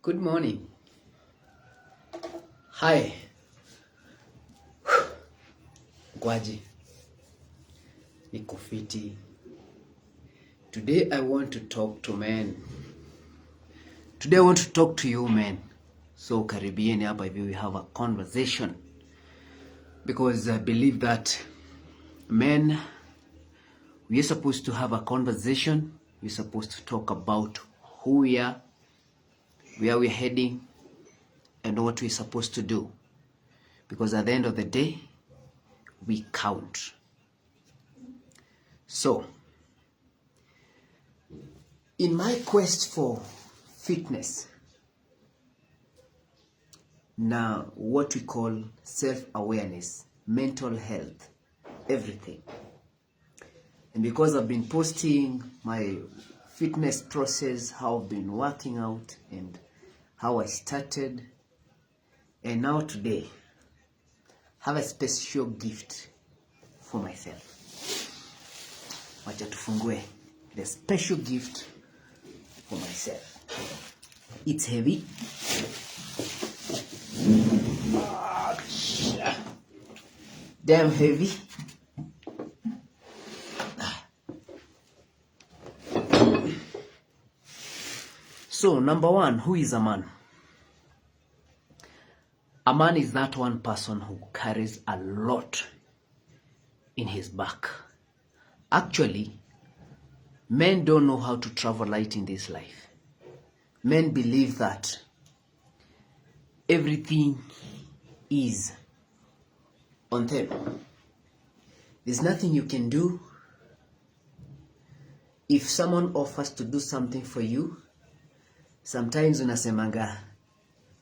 Good morning. Hi. Gwaji. Niko fiti. Today I want to talk to men. Today I want to talk to you men. So karibieni hapa hivi we have a conversation. Because I believe that men, we are supposed to have a conversation. We're supposed to talk about who we are, where we're heading, and what we're supposed to do. Because at the end of the day, we count. So, in my quest for fitness, now what we call self-awareness, mental health, everything. And because I've been posting my fitness process, how I've been working out and how I started, and now today, I have a special gift for myself. Wacha tufungue the special gift for myself. It's heavy. Damn heavy. So, number one, who is a man? A man is that one person who carries a lot in his back. Actually, men don't know how to travel light in this life. Men believe that everything is on them. There's nothing you can do. If someone offers to do something for you, sometimes unasemanga,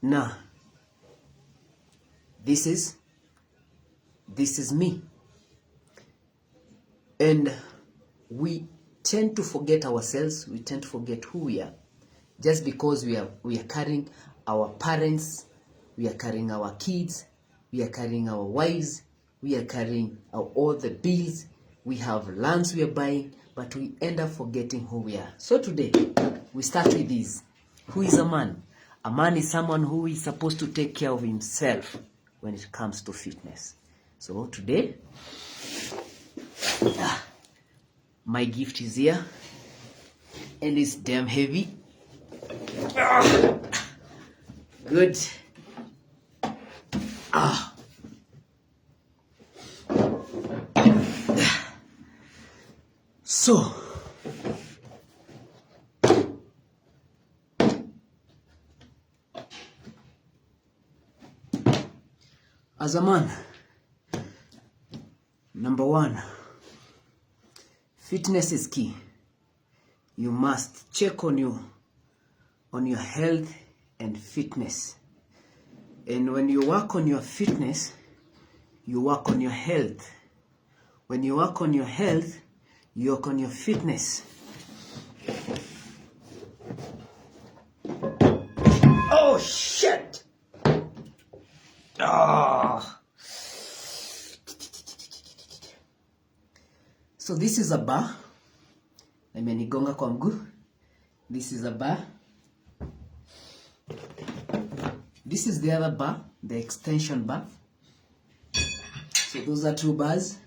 nah, this is me. And we tend to forget ourselves, we tend to forget who we are. Just because we are carrying our parents, we are carrying our kids, we are carrying our wives, we are carrying all the bills, we have lands we are buying, but we end up forgetting who we are. So today, we start with this. Who is a man? A man is someone who is supposed to take care of himself when it comes to fitness. So today, my gift is here, and it's damn heavy. Good. So, as a man, number one, fitness is key. You must check on your health and fitness. And when you work on your fitness, you work on your health. When you work on your health, you work on your fitness. Oh shit! So this is a bar. Imenigonga kwa mguu. This is a bar. This is the other bar, the extension bar. So those are two bars.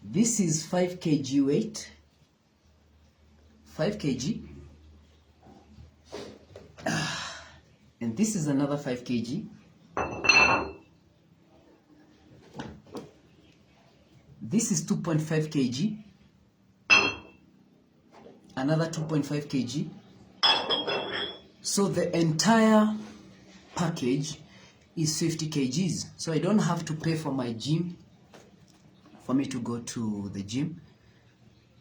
This is 5 kg weight. 5 kg. And this is another 5 kg. This is 2.5 kg. Another 2.5 kg. So the entire package is 50 kgs. So I don't have to pay for my gym, for me to go to the gym.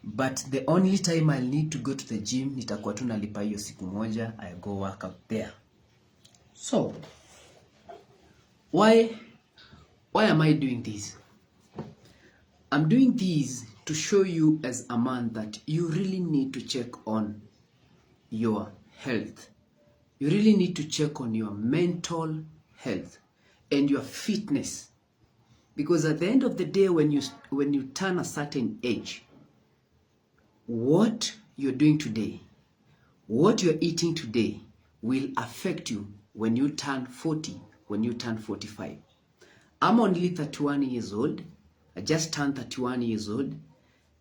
But the only time I'll need to go to the gym, nitakuwa tu nalipa hiyo siku moja, I go work out there. So, why am I doing this? I'm doing this to show you as a man that you really need to check on your health. You really need to check on your mental health and your fitness. Because at the end of the day, when you turn a certain age, what you're doing today, what you're eating today will affect you when you turn 40, when you turn 45. I'm only 31 years old. I just turned 31 years old,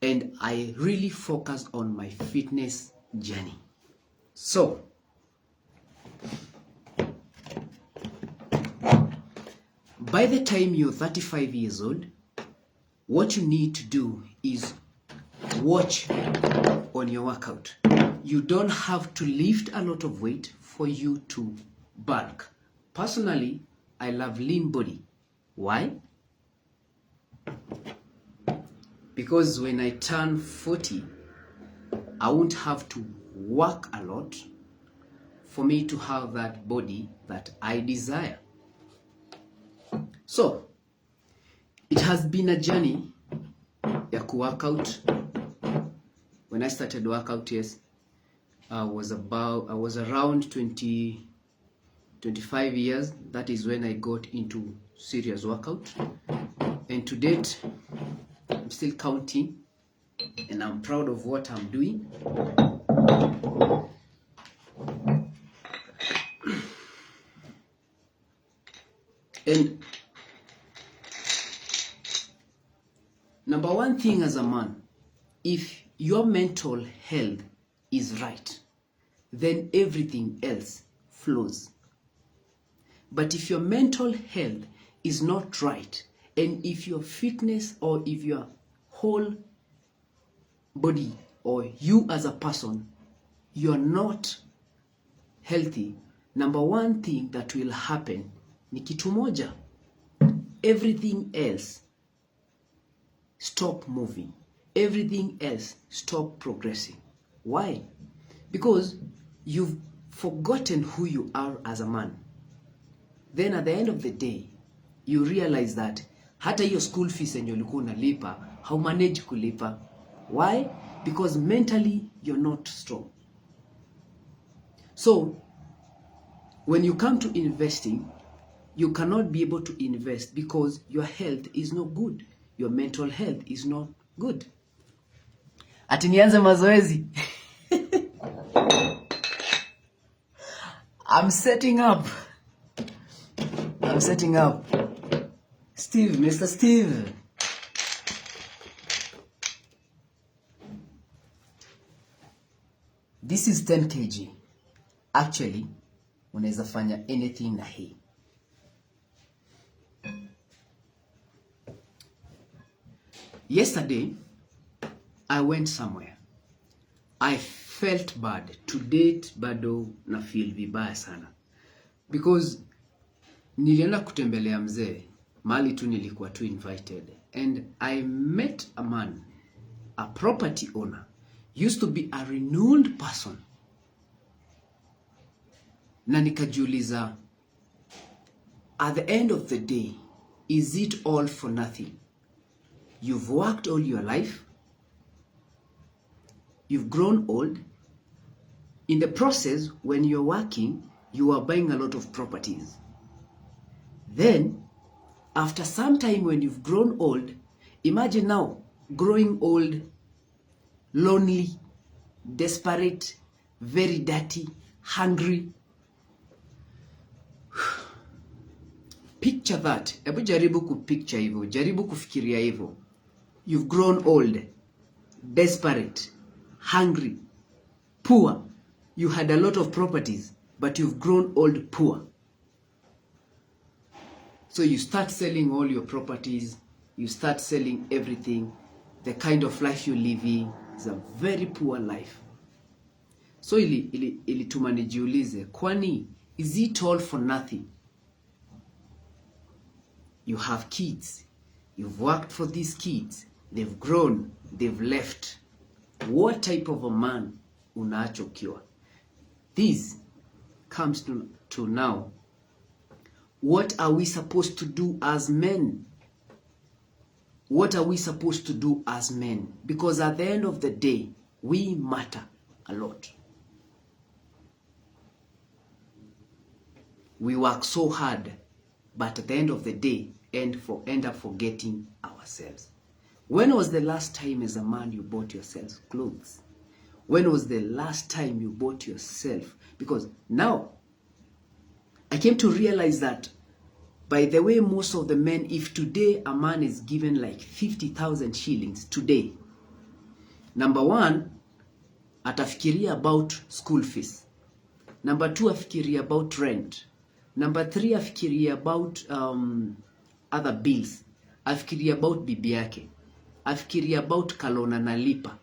and I really focus on my fitness journey. So, by the time you're 35 years old, what you need to do is watch on your workout. You don't have to lift a lot of weight for you to bulk. Personally, I love lean body. Why? Because when I turn 40, I won't have to work a lot for me to have that body that I desire. So, it has been a journey ya workout. When I started workout, yes, I was around 25 years. That is when I got into serious workout. And to date, I'm still counting, and I'm proud of what I'm doing. And number one thing as a man, if your mental health is right, then everything else flows. But if your mental health is not right, and if your fitness or if your whole body or you as a person, you're not healthy, number one thing that will happen ni kitu moja. Everything else stop moving. Everything else stop progressing. Why? Because you've forgotten who you are as a man. Then at the end of the day, you realize that hata hiyo school fees yenye ulikuwa unalipa, how manage kulipa. Why? Because mentally you're not strong. So, when you come to investing, you cannot be able to invest because your health is not good. Your mental health is not good. Ati nianze mazoezi. I'm setting up. Steve, Mr. Steve. This is 10 kg. Actually, unaweza fanya anything na hii. Yesterday, I went somewhere. I felt bad. To date, bado na feel vibaya sana. Because nilienda kutembelea mzee, mali tu nilikuwa tu invited. And I met a man, a property owner, used to be a renowned person. Na nikajiuliza, at the end of the day, is it all for nothing? You've worked all your life. You've grown old. In the process, when you're working, you are buying a lot of properties. Then, after some time when you've grown old, imagine now, growing old, lonely, desperate, very dirty, hungry. Picture that. Ebu jaribu kupicture hivyo, jaribu kufikiria hivyo. You've grown old, desperate, hungry, poor. You had a lot of properties, but you've grown old, poor. So you start selling all your properties, you start selling everything. The kind of life you're living is a very poor life. So ilituma nijiulize, kwani, is it all for nothing? You have kids, you've worked for these kids, they've grown, they've left. What type of a man unaacho ukiwa? This comes to now. What are we supposed to do as men? What are we supposed to do as men? Because at the end of the day, we matter a lot. We work so hard, but at the end of the day, end up forgetting ourselves. When was the last time as a man you bought yourself clothes? When was the last time you bought yourself? Because now I came to realize that, by the way, most of the men, if today a man is given like 50,000 shillings today, number one, atafikiria about school fees. Number two, afikiria about rent. Number three, afikiria about other bills. Afikiria about bibi yake. Afikiria about kalona nalipa.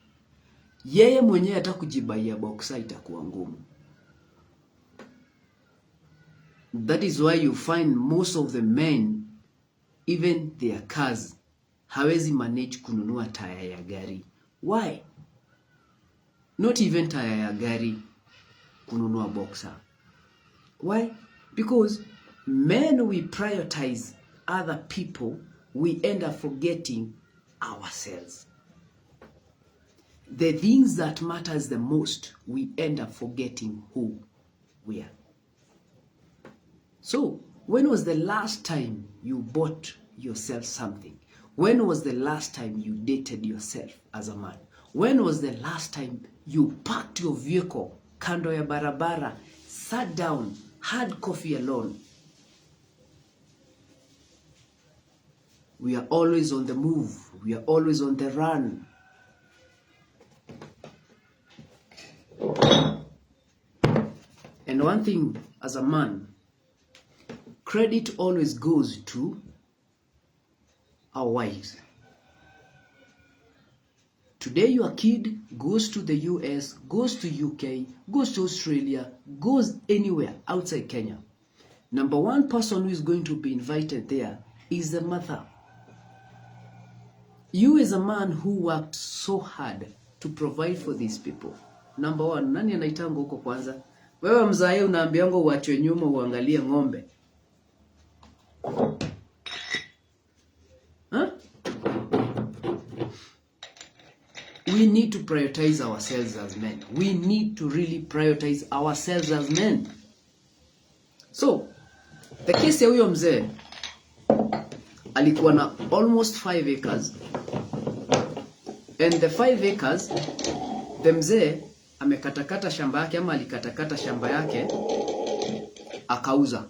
Yeye mwenyewe hata kujibaia boxa itakuwa ngumu. That is why you find most of the men, even their cars, hawezi manage kununua taya ya gari. Why? Not even taya ya gari, kununua boxer. Why? Because men, we prioritize other people, we end up forgetting ourselves. The things that matters the most, we end up forgetting who we are. So, when was the last time you bought yourself something? When was the last time you dated yourself as a man? When was the last time you parked your vehicle kando ya barabara, sat down, had coffee alone? We are always on the move. We are always on the run. And one thing as a man, credit always goes to our wives. Today your kid goes to the US, goes to UK, goes to Australia, goes anywhere outside Kenya. Number one person who is going to be invited there is the mother. You as a man who worked so hard to provide for these people. Number one, nani anaitanga huko kwanza? Wewe mzae unaambiango uachwe nyuma uangalie ng'ombe. Huh? We need to prioritize ourselves as men. We need to really prioritize ourselves as men. So, the case ya huyo mzee alikuwa na almost 5 acres. And the 5 acres, the mzee amekatakata shamba yake ama alikatakata shamba yake akauza.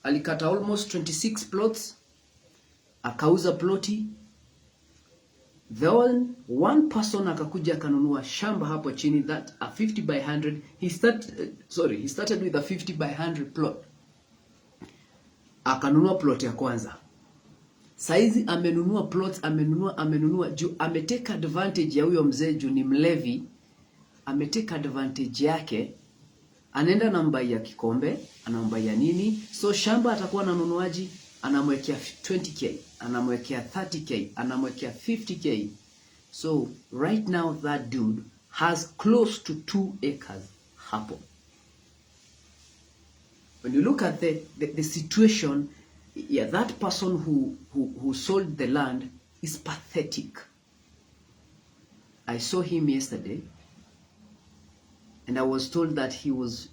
Alikata almost 26 plots, akauza ploti. Then one person akakuja akanunua shamba hapo chini, that a 50 by 100. He started with a 50 by 100 plot. Akanunua plot ya kwanza. Saizi amenunua plots, amenunua juu ameteka advantage ya huyo mzee juu ni mlevi. Ameteka advantage yake. Anaenda anambaia kikombe, anambaia nini? So shamba atakuwa ananunuaji, anamwekea 20k, anamwekea 30k, anamwekea 50k. So right now that dude has close to 2 acres hapo. When you look at the situation, yeah, that person who sold the land is pathetic. I saw him yesterday, and I was told that he was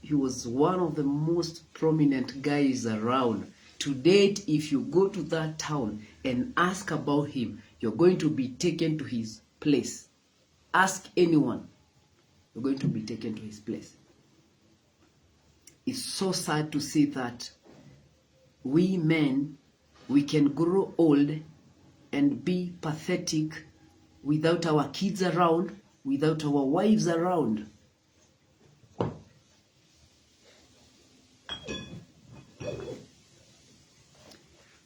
one of the most prominent guys around. To date, if you go to that town and ask about him, you're going to be taken to his place. Ask anyone, you're going to be taken to his place. It's so sad to see that we men, we can grow old and be pathetic without our kids around, without our wives around.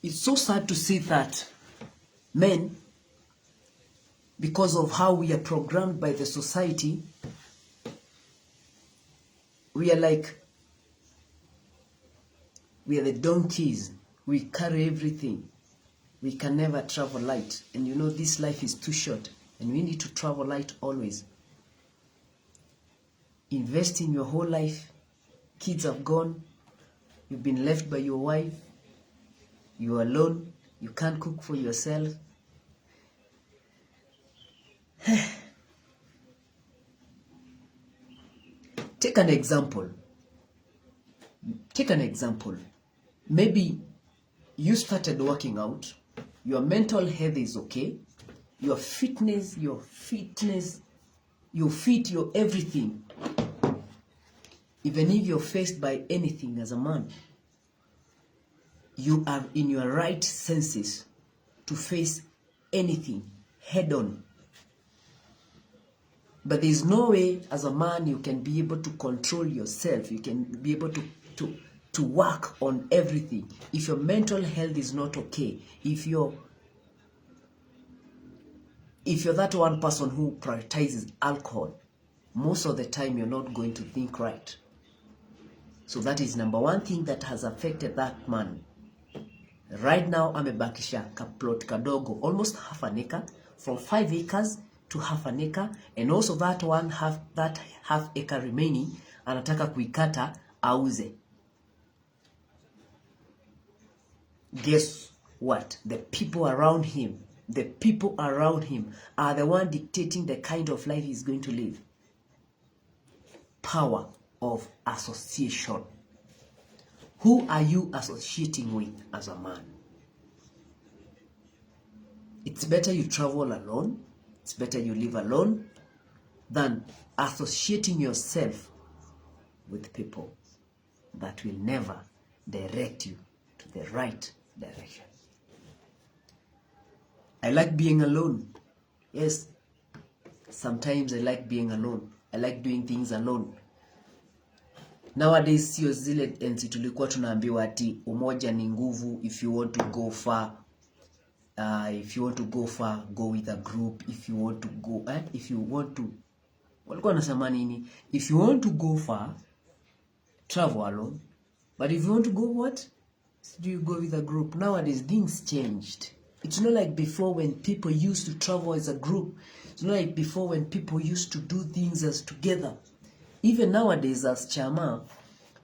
It's so sad to see that men, because of how we are programmed by the society, we are the donkeys. We carry everything. We can never travel light. And you know, this life is too short. And we need to travel light always. Invest in your whole life. Kids have gone. You've been left by your wife. You're alone. You can't cook for yourself. Take an example. Maybe you started working out, your mental health is okay, your fitness, your fit, your everything. Even if you're faced by anything as a man, you are in your right senses to face anything head on. But there's no way as a man you can be able to control yourself. You can be able to work on everything if your mental health is not okay. If you're that one person who prioritizes alcohol, most of the time you're not going to think right. So that is number one thing that has affected that man. Right now, amebakisha kaplot kadogo, almost half an acre, from 5 acres to half an acre, and also that half acre remaining, anataka kuikata auze. Guess what? The people around him are the one dictating the kind of life he's going to live. Power of association. Who are you associating with as a man? It's better you travel alone. It's better you live alone than associating yourself with people that will never direct you to the right direction. I like being alone. Yes, sometimes I like being alone. I like doing things alone. Nowadays, sio zile enzi tulikuwa tunaambiwa ati umoja ni nguvu. If you want to go far, go with a group. If you want to, walikuwa nasema nini? If you want to go far, travel alone. But if you want to go what? Do you go with a group? Nowadays, things changed. It's not like before when people used to travel as a group. It's not like before when people used to do things as together. Even nowadays as chama,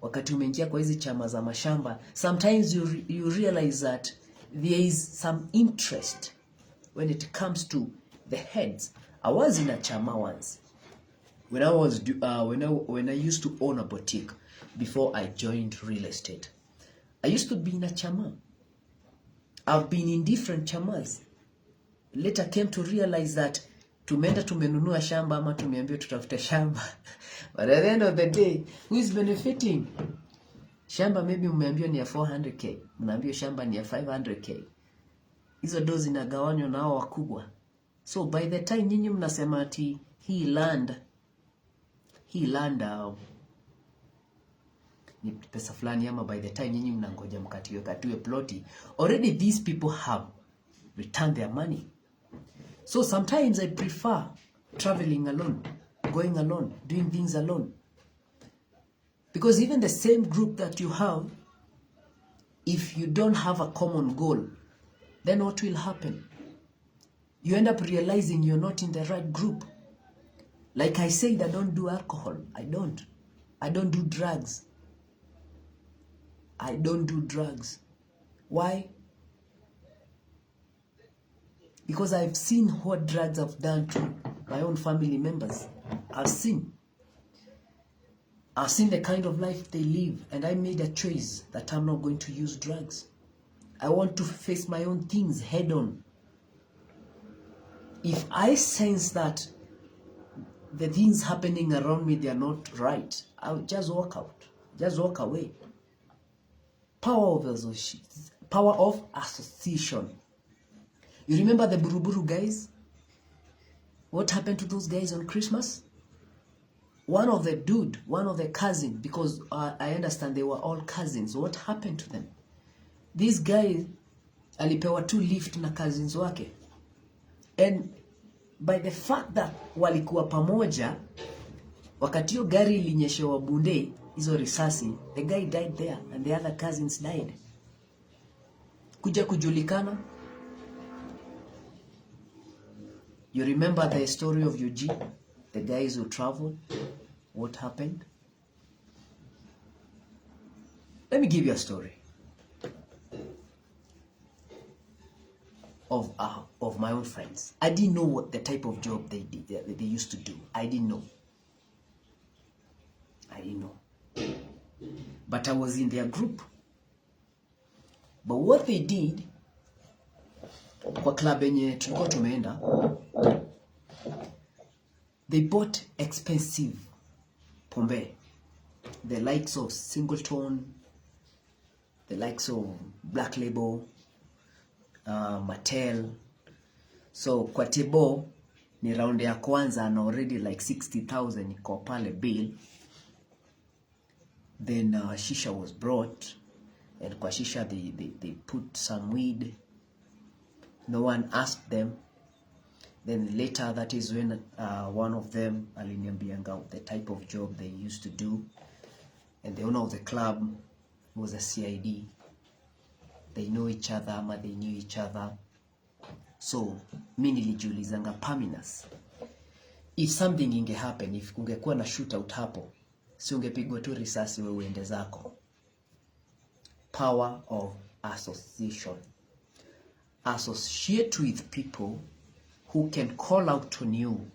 wakati umeingia kwa hizi chama za mashamba, sometimes you realize that there is some interest when it comes to the heads. I was in a chama once when I used to own a boutique before I joined real estate. I used to be in a chama. I've been in different chamas. Later came to realize that tumenunua shamba ama tumeambiwa tutafute shamba. But at the end of the day, who is benefiting? Shamba maybe umeambiwa ni ya 400k, mnaambiwa shamba ni ya 500k. Hizo dozi zinagawanywa na hao wakubwa. So by the time nyinyi mnasema ati hii land ni pesa fulani, ama by the time nyinyi mnangoja mkatiwe ploti, already these people have returned their money. So sometimes I prefer traveling alone, going alone, doing things alone. Because even the same group that you have, if you don't have a common goal, then what will happen? You end up realizing you're not in the right group. Like I said, I don't do alcohol. I don't do drugs. I don't do drugs. Why? Because I've seen what drugs have done to my own family members. I've seen the kind of life they live, and I made a choice that I'm not going to use drugs. I want to face my own things head on. If I sense that the things happening around me, they are not right, I'll just walk out. Just walk away. Power of association. You remember the Buruburu guys? What happened to those guys on Christmas? One of the cousins, because I understand they were all cousins. What happened to them? This guy alipewa 2 lift na cousins wake. And by the fact that walikuwa pamoja, wakati hiyo gari ilinyeshewa bunde, hizo risasi, the guy died there and the other cousins died. Kuja kujulikana. You remember the story of Eugene, the guys who traveled? What happened? Let me give you a story of my own friends. I didn't know what the type of job they used to do. I didn't know. But I was in their group. But what they did, kwa club yenye tulikuwa tumeenda, they bought expensive pombe, the likes of Singleton, the likes of Black Label, Mattel. So kwa tebo ni round ya kwanza and already like 60,000 iko pale bill. Then shisha was brought, and kwa shisha they put some weed. No one asked them. Then later, that is when one of them aliniambianga the type of job they used to do, and the owner of the club was a CID. They know each other, ama they knew each other. So mimi nilijiulizanga Paminas, if something inge happen, if kungekuwa na shootout hapo, si ungepigwa tu risasi wewe uende zako. Power of association. Associate with people who can call out on you.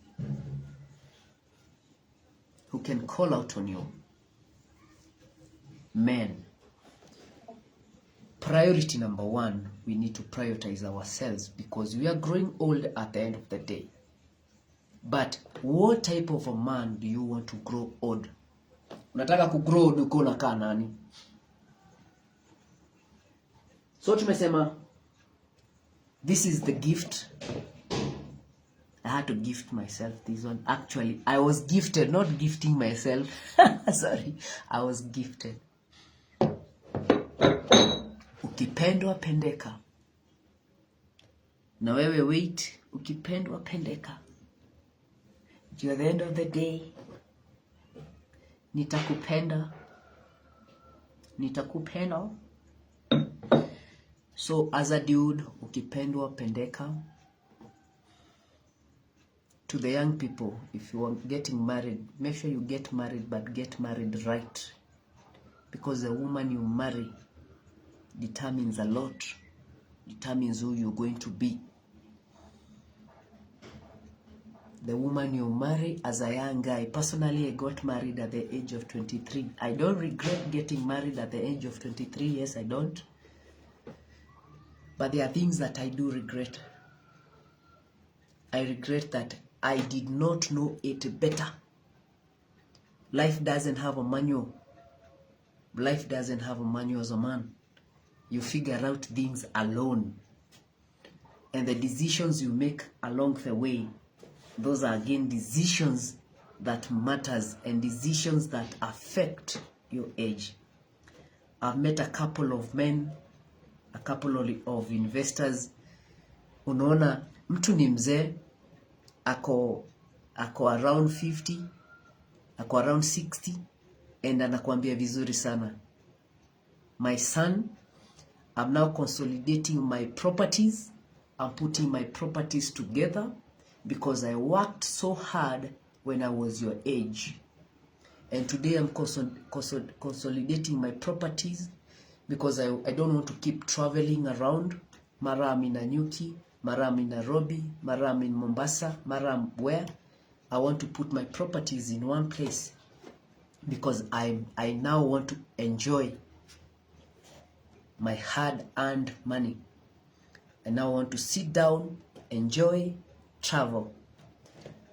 Who can call out on you. Men. Priority number one, we need to prioritize ourselves because we are growing old at the end of the day. But what type of a man do you want to grow old? Unataka kugrow old uko unakaa nani? So tumesema, this is the gift. I had to gift myself this one. Actually, I was gifted, not gifting myself. Sorry, I was gifted. Ukipendwa pendeka. Na wewe wait, ukipendwa pendeka. At the end of the day, nitakupenda. Nitakupenda. So as a dude, ukipendwa pendeka. To the young people, if you are getting married, make sure you get married, but get married right. Because the woman you marry determines a lot, determines who you're going to be. The woman you marry as a young guy, personally I got married at the age of 23. I don't regret getting married at the age of 23, yes I don't. But there are things that I do regret. I regret that I did not know it better. Life doesn't have a manual. Life doesn't have a manual as a man. You figure out things alone. And the decisions you make along the way, those are again decisions that matters and decisions that affect your age. I've met a couple of men, a couple of investors. Unaona, mtu ni mzee, ako around 50, ako around 60, and anakuambia vizuri sana. My son, I'm now consolidating my properties. I'm putting my properties together because I worked so hard when I was your age. And today I'm consolidating my properties because I don't want to keep traveling around. Mara I'm in Nanyuki, mara I'm in Nairobi, mara I'm in Mombasa, mara I'm where. I want to put my properties in one place because I now want to enjoy my hard-earned money. I now want to sit down, enjoy, travel.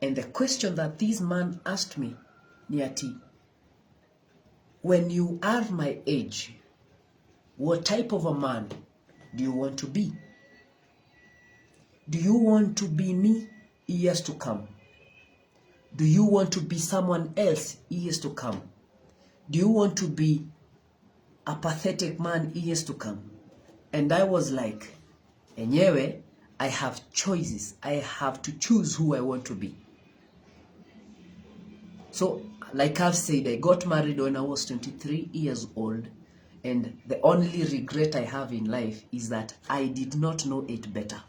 And the question that this man asked me, Niati, when you are my age, what type of a man do you want to be? Do you want to be me years to come? Do you want to be someone else years to come? Do you want to be a pathetic man years to come? And I was like, enyewe, I have choices. I have to choose who I want to be. So, like I've said, I got married when I was 23 years old. And the only regret I have in life is that I did not know it better.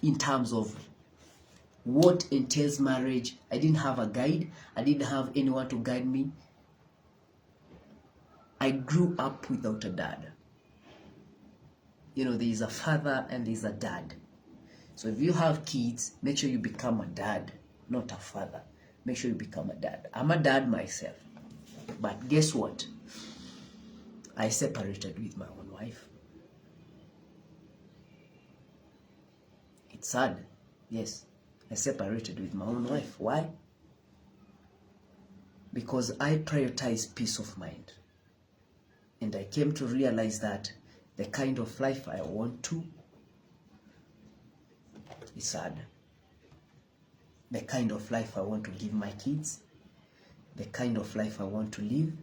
In terms of what entails marriage, I didn't have a guide. I didn't have anyone to guide me. I grew up without a dad. You know, there is a father and there is a dad. So if you have kids, make sure you become a dad, not a father. Make sure you become a dad. I'm a dad myself. But guess what? I separated with my own wife. It's sad. Yes, I separated with my own wife. Why? Because I prioritize peace of mind. And I came to realize that the kind of life I want to is sad. The kind of life I want to give my kids, the kind of life I want to live,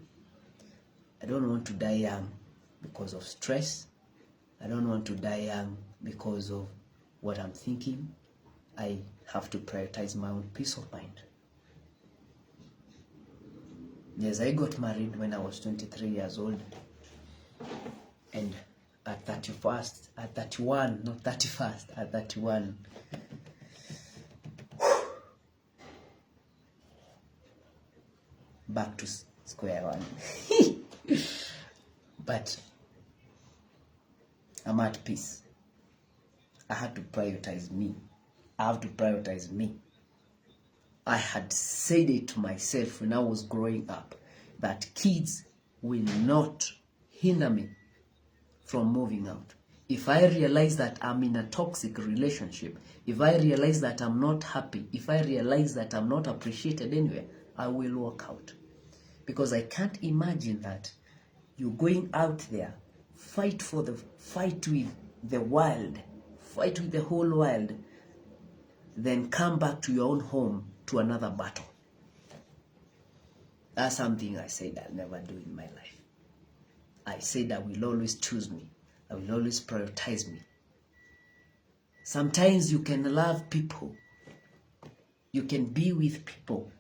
I don't want to die young because of stress. I don't want to die young because of what I'm thinking. I have to prioritize my own peace of mind. Yes, I got married when I was 23 years old. And at 31, not 31st, at 31, back to square one. But I'm at peace. I had to prioritize me. I have to prioritize me. I had said it to myself when I was growing up that kids will not hinder me from moving out. If I realize that I'm in a toxic relationship, if I realize that I'm not happy, if I realize that I'm not appreciated anywhere, I will walk out. Because I can't imagine that you're going out there, fight with the world, fight with the whole world, then come back to your own home to another battle. That's something I said I'll never do in my life. I said I will always choose me. I will always prioritize me. Sometimes you can love people. You can be with people.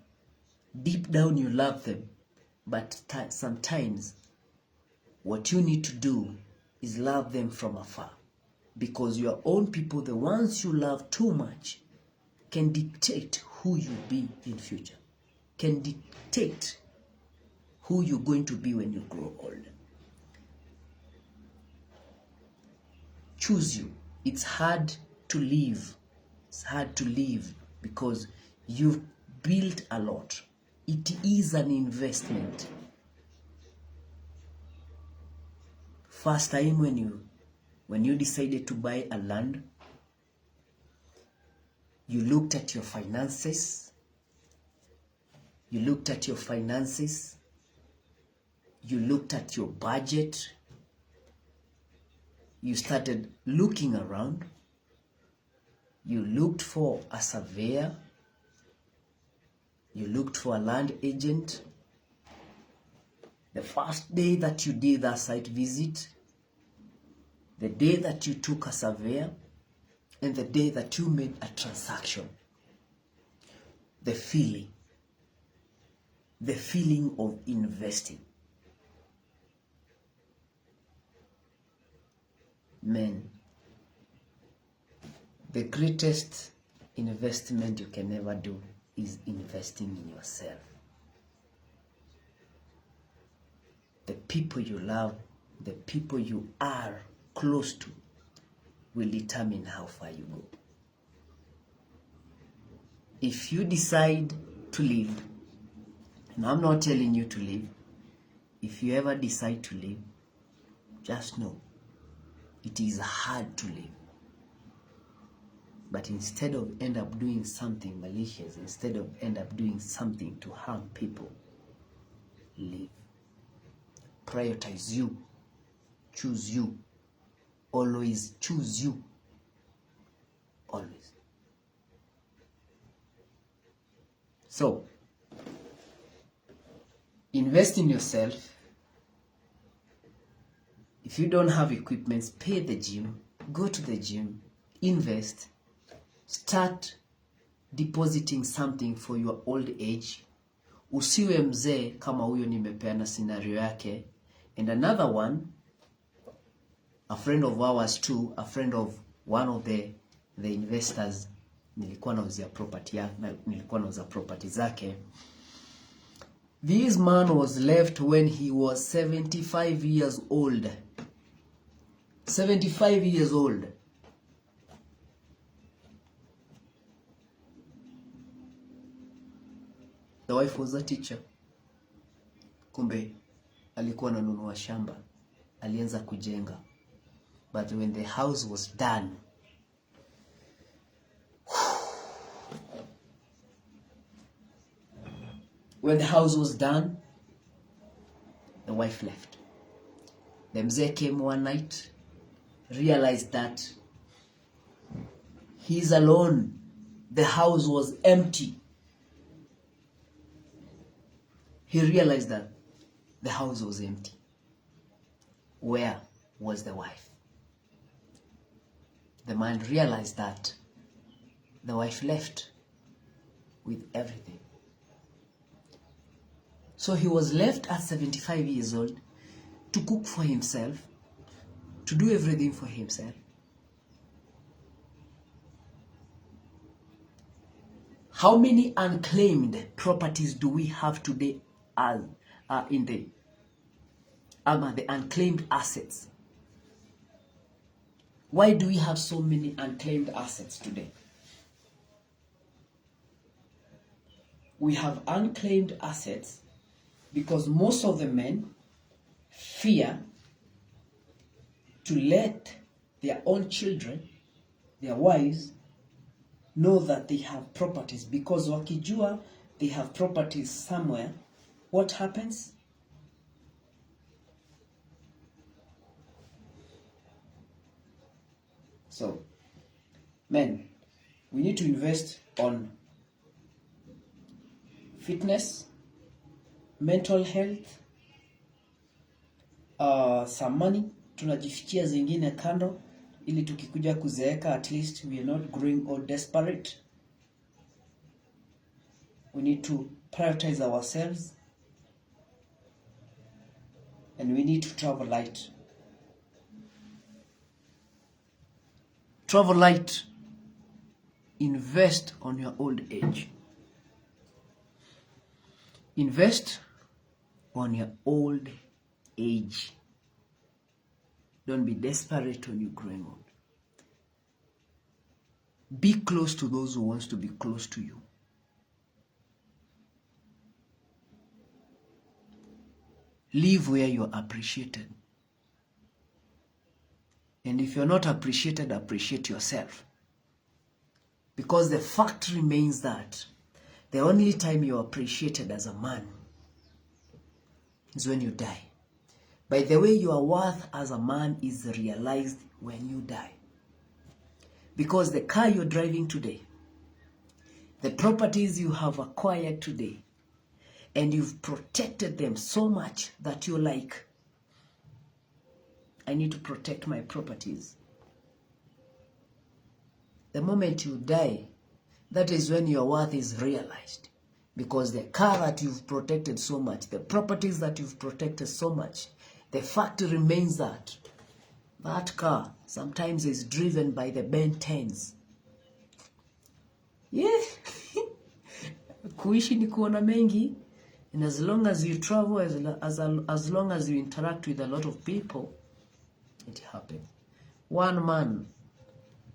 Deep down you love them. But sometimes what you need to do is love them from afar. Because your own people, the ones you love too much, can dictate who you be in future. Can dictate who you're going to be when you grow old. Choose you. It's hard to live. It's hard to live because you've built a lot. It is an investment. First time when you decided to buy a land, you looked at your finances. You looked at your finances. You looked at your budget. You started looking around. You looked for a surveyor. You looked for a land agent. The first day that you did a site visit, the day that you took a surveyor, and the day that you made a transaction, the feeling of investing. Man, the greatest investment you can ever do is investing in yourself. The people you love, the people you are close to will determine how far you go. If you decide to leave, and I'm not telling you to leave, if you ever decide to leave, just know it is hard to leave. But instead of end up doing something malicious, instead of end up doing something to harm people, leave. Prioritize you. Choose you. Always choose you. Always. So, invest in yourself. If you don't have equipment, pay the gym. Go to the gym. Invest. Start depositing something for your old age. Usiwe mzee kama huyo nimepeana scenario yake. And another one, a friend of ours too, a friend of one of the investors, nilikuwa nauzia property zake. This man was left when he was 75 years old. 75 years old. The wife was a teacher. Kumbe alikuwa ananunua shamba. Alianza kujenga. But when the house was done, When the house was done, the wife left. The mzee came one night, realized that he's alone. The house was empty. He realized that the house was empty. Where was the wife? The man realized that the wife left with everything. So he was left at 75 years old to cook for himself, to do everything for himself. How many unclaimed properties do we have today in the unclaimed assets? Why do we have so many unclaimed assets today? We have unclaimed assets because most of the men fear to let their own children, their wives, know that they have properties, because wakijua they have properties somewhere, what happens? So, men, we need to invest on fitness, mental health, some money, tunajifikia zingine kando, ili tukikuja kuzeeka, at least we are not growing or desperate. We need to prioritize ourselves, and we need to travel light. Travel light. Invest on your old age. Invest on your old age. Don't be desperate when you're growing old. Be close to those who want to be close to you. Live where you're appreciated. And if you're not appreciated, appreciate yourself. Because the fact remains that the only time you're appreciated as a man is when you die. By the way, your worth as a man is realized when you die. Because the car you're driving today, the properties you have acquired today, and you've protected them so much that you're like, I need to protect my properties. The moment you die, that is when your worth is realized. Because the car that you've protected so much, the properties that you've protected so much, the fact remains that that car sometimes is driven by the Ben 10s. Yeah. Kuishi ni kuona mengi. And as long as you travel, as long as you interact with a lot of people, it happens. One man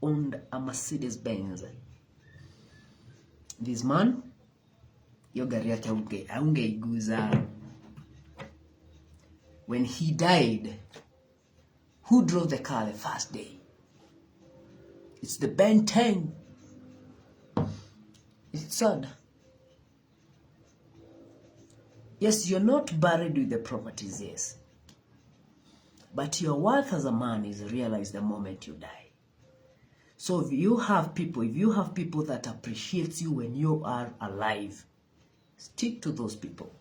owned a Mercedes Benz. This man, yo gari yake haungeiguza. When he died, who drove the car the first day? It's the Ben 10. It's sad. Yes, you're not buried with the properties, yes. But your worth as a man is realized the moment you die. So if you have people that appreciate you when you are alive, stick to those people.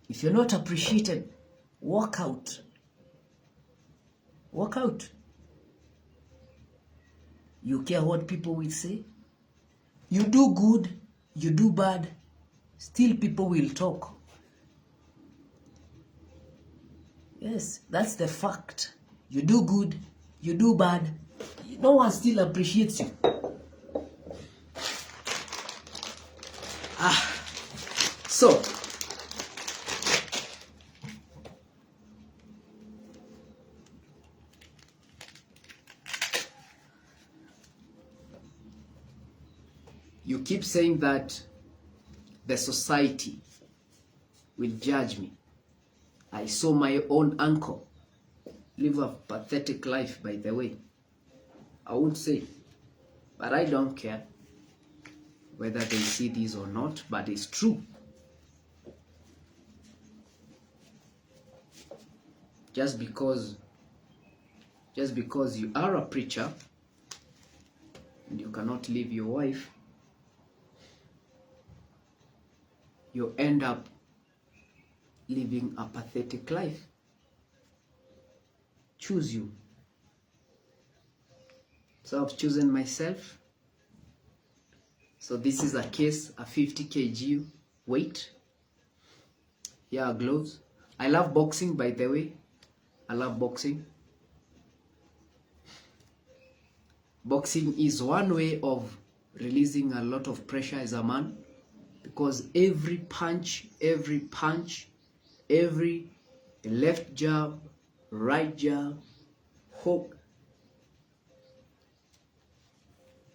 If you're not appreciated, walk out. Walk out. You care what people will say? You do good, you do bad, still people will talk. Yes, that's the fact. You do good, you do bad, no one still appreciates you. So, you keep saying that the society will judge me. I saw my own uncle live a pathetic life, by the way. I would say, but I don't care whether they see this or not, but it's true. just because you are a preacher and you cannot leave your wife, you end up living a pathetic life. Choose you. So I've chosen myself. So this is a case, a 50 kg weight. Here are gloves. I love boxing, by the way. I love boxing. Boxing is one way of releasing a lot of pressure as a man, because every punch, every left jab, right jab, hook,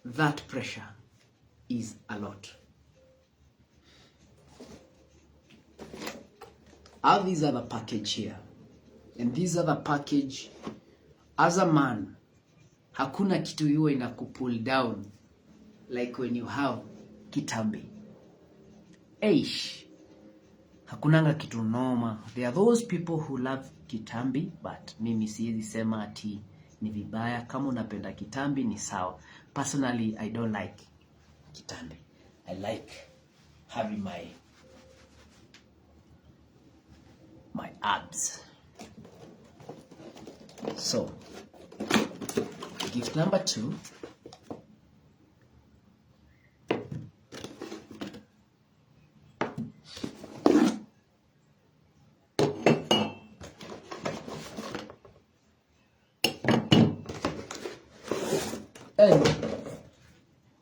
that pressure is a lot. I have this other package here, and this other package, as a man, hakuna kitu iwe ina pull down like when you have kitambi. Eish, hakunanga kitu noma. There are those people who love kitambi, but mimi siwezi sema ati ni vibaya. Kama unapenda kitambi ni sawa. Personally, I don't like kitambi. I like having my abs. So, gift number 2. And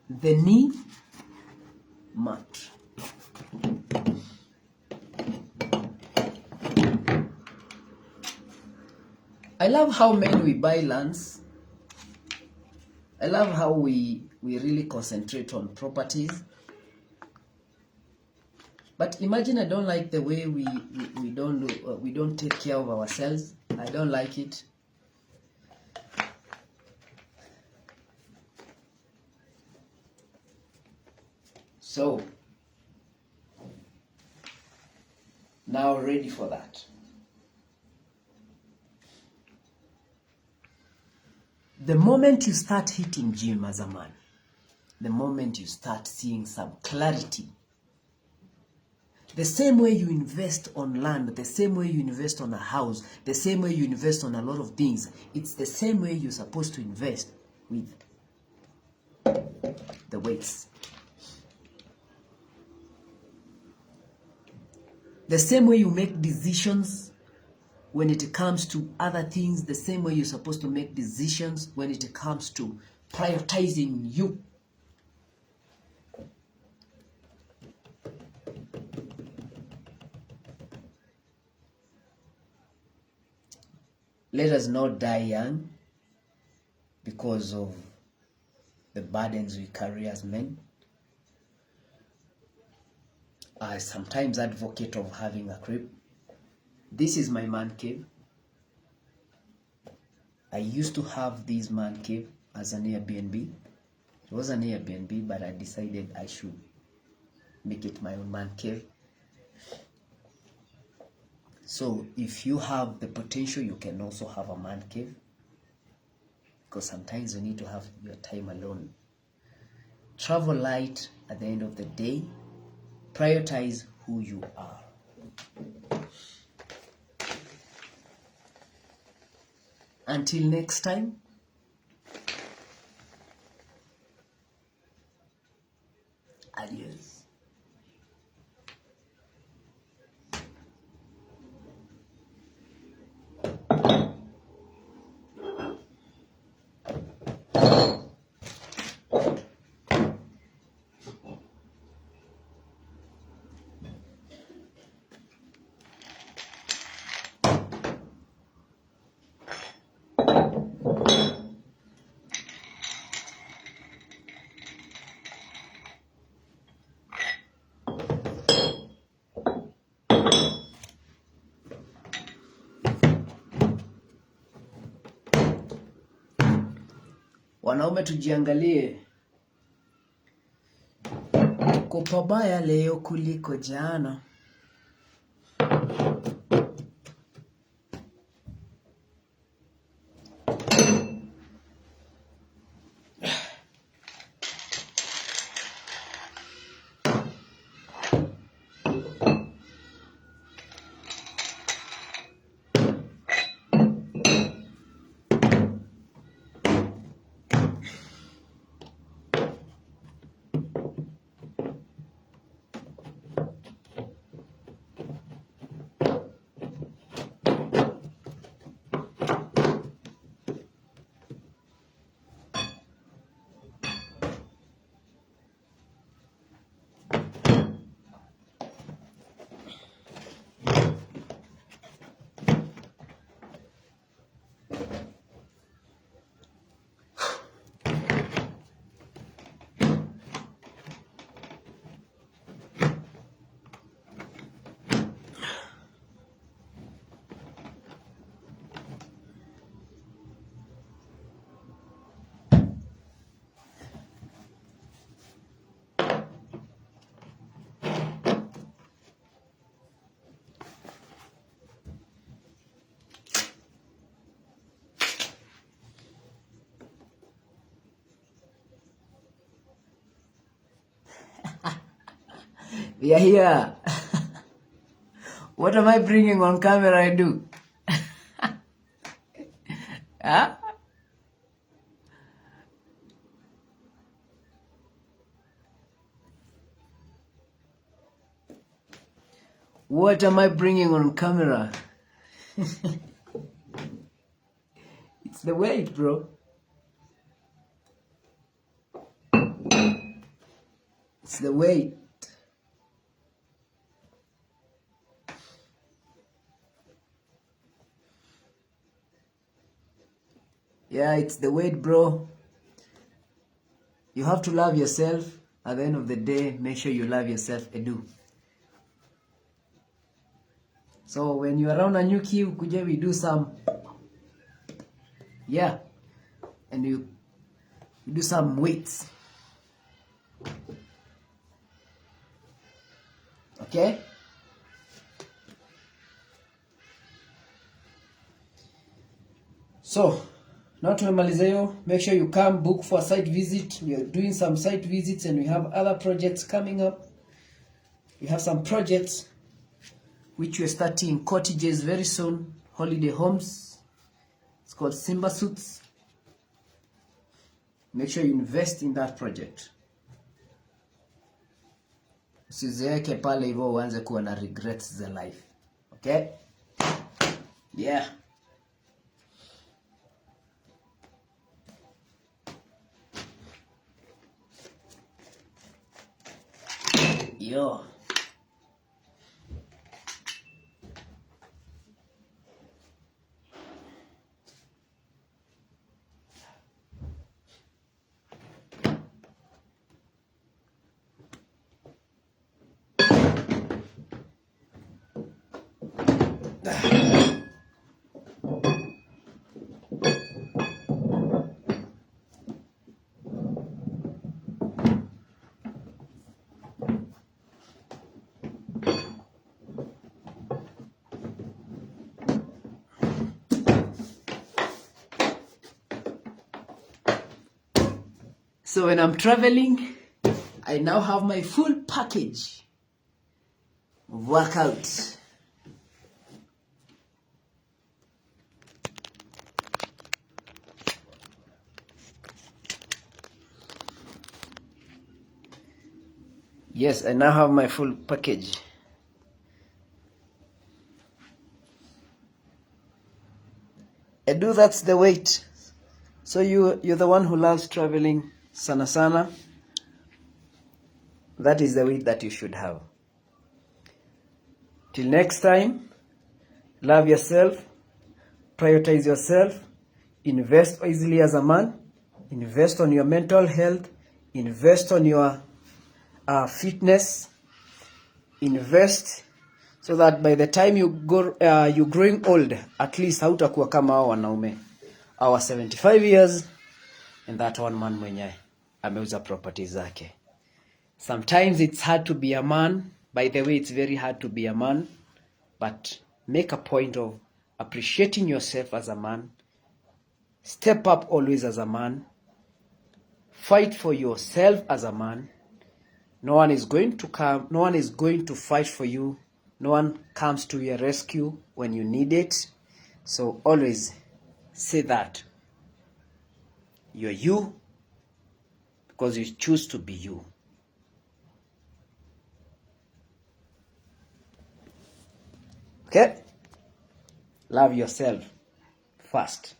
the knee mat. I love how men we buy lands. I love how we really concentrate on properties. But imagine I don't like the way we don't take care of ourselves. I don't like it. So, now ready for that. The moment you start hitting gym as a man, the moment you start seeing some clarity, the same way you invest on land, the same way you invest on a house, the same way you invest on a lot of things, it's the same way you're supposed to invest with the weights. The same way you make decisions when it comes to other things, the same way you're supposed to make decisions when it comes to prioritizing you. Let us not die young because of the burdens we carry as men. I sometimes advocate of having a crib. This is my man cave. I used to have this man cave as an Airbnb. It was an Airbnb, but I decided I should make it my own man cave. So if you have the potential, you can also have a man cave, because sometimes you need to have your time alone. Travel light at the end of the day. Prioritize who you are. Until next time, adios. Wanaume tujiangalie. Kuko pabaya leo kuliko jana. We are here. What am I bringing on camera? I do. Huh? What am I bringing on camera? It's the weight, bro. It's the weight. Yeah, it's the weight, bro. You have to love yourself. At the end of the day, make sure you love yourself, Edu. So when you're around a new queue, kuja we do some, yeah, and you do some weights. Okay? So, now tumemaliza hiyo, make sure you come book for a site visit. We are doing some site visits and we have other projects coming up. We have some projects which we're starting cottages very soon, holiday homes. It's called Simba Suits. Make sure you invest in that project. Usizeeke pale hivyo uanze kuwa na regrets za life. Okay? Yeah. Yo. So when I'm traveling, I now have my full package of workouts. Yes, I now have my full package. Edu, that's the weight. So you're the one who loves traveling sana sana. That is the weight that you should have. Till next time, love yourself, prioritize yourself, invest wisely as a man, invest on your mental health, invest on your fitness, invest so that by the time you go you're growing old, at least hautakuwa kama hao wanaume our 75 years and that one man mwenye ameuza property zake. Sometimes it's hard to be a man. By the way, it's very hard to be a man, but make a point of appreciating yourself as a man. Step up always as a man. Fight for yourself as a man. No one is going to come, no one is going to fight for you. No one comes to your rescue when you need it. So always say that you're you because you choose to be you. Okay? Love yourself first.